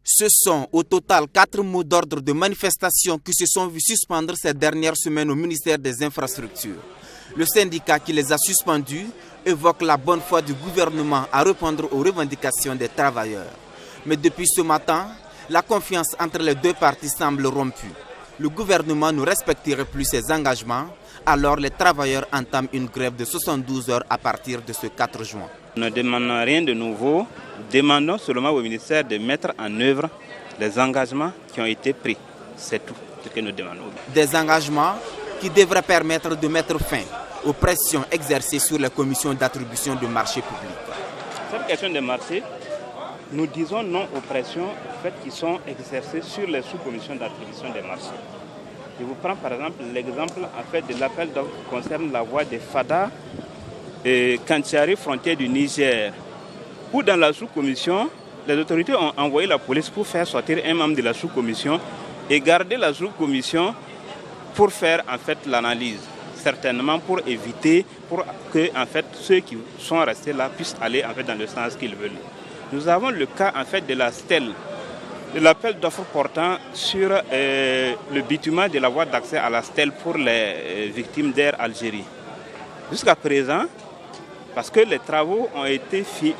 Ce sont au total 4 mots d'ordre de manifestation qui se sont vus suspendre ces dernières semaines au ministère des Infrastructures. Le syndicat qui les a suspendus évoque la bonne foi du gouvernement à répondre aux revendications des travailleurs. Mais depuis ce matin, la confiance entre les deux parties semble rompue. Le gouvernement ne respecterait plus ses engagements, alors les travailleurs entament une grève de 72 heures à partir de ce 4 juin. Nous ne demandons rien de nouveau, demandons seulement au ministère de mettre en œuvre les engagements qui ont été pris. C'est tout ce que nous demandons. Des engagements qui devraient permettre de mettre fin aux pressions exercées sur les commissions d'attribution de marchés publics. Cette question de marché, nous disons non aux pressions qui sont exercées sur les sous-commissions d'attribution des marchés. Je vous prends par exemple l'exemple de l'appel d'offres qui concerne la voie de Fada et Kantiari, frontière du Niger, où dans la sous-commission, les autorités ont envoyé la police pour faire sortir un membre de la sous-commission et garder la sous-commission pour faire l'analyse, certainement pour éviter que ceux qui sont restés là puissent aller dans le sens qu'ils veulent. Nous avons le cas de la stèle, de l'appel d'offres portant sur le bitument de la voie d'accès à la stèle pour les victimes d'Air Algérie. Jusqu'à présent, parce que les travaux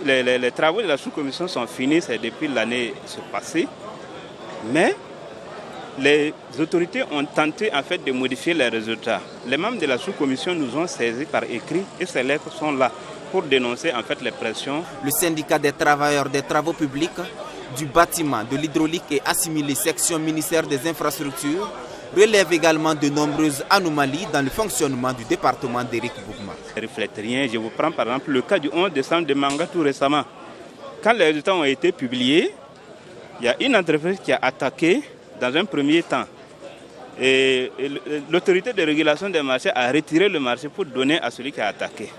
les travaux de la sous-commission sont finis, c'est depuis l'année passée, mais les autorités ont tenté de modifier les résultats. Les membres de la sous-commission nous ont saisis par écrit et ces lettres sont là pour dénoncer les pressions. Le syndicat des travailleurs des travaux publics, du bâtiment, de l'hydraulique et assimilé section ministère des Infrastructures relève également de nombreuses anomalies dans le fonctionnement du département d'Éric Bougma. Je ne reflète rien. Je vous prends par exemple le cas du 11 décembre de Manga tout récemment. Quand les résultats ont été publiés, il y a une entreprise qui a attaqué dans un premier temps. Et l'autorité de régulation des marchés a retiré le marché pour donner à celui qui a attaqué.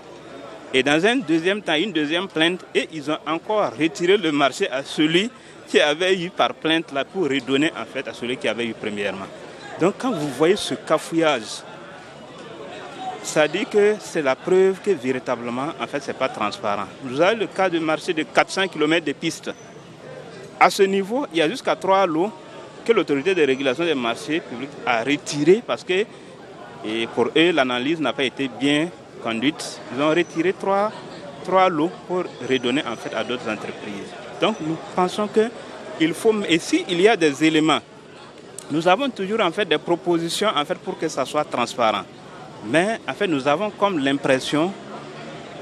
Et dans un deuxième temps, une deuxième plainte, et ils ont encore retiré le marché à celui qui avait eu par plainte là pour redonner à celui qui avait eu premièrement. Donc quand vous voyez ce cafouillage, ça dit que c'est la preuve que véritablement, ce n'est pas transparent. Vous avez le cas du marché de 400 km de pistes. À ce niveau, il y a jusqu'à 3 lots que l'autorité de régulation des marchés publics a retiré parce que pour eux, l'analyse n'a pas été bien conduite. Ils ont retiré 3 lots pour redonner à d'autres entreprises. Donc nous pensons qu'il faut, et s'il y a des éléments, nous avons toujours des propositions pour que ça soit transparent. Mais nous avons comme l'impression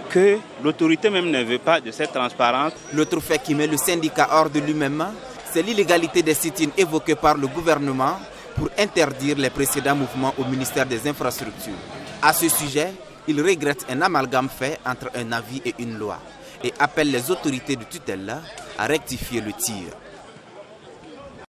que l'autorité même ne veut pas de cette transparence. L'autre fait qui met le syndicat hors de lui-même, c'est l'illégalité des sit-ins évoqués par le gouvernement pour interdire les précédents mouvements au ministère des Infrastructures. À ce sujet, il regrette un amalgame fait entre un avis et une loi et appelle les autorités de tutelle à rectifier le tir.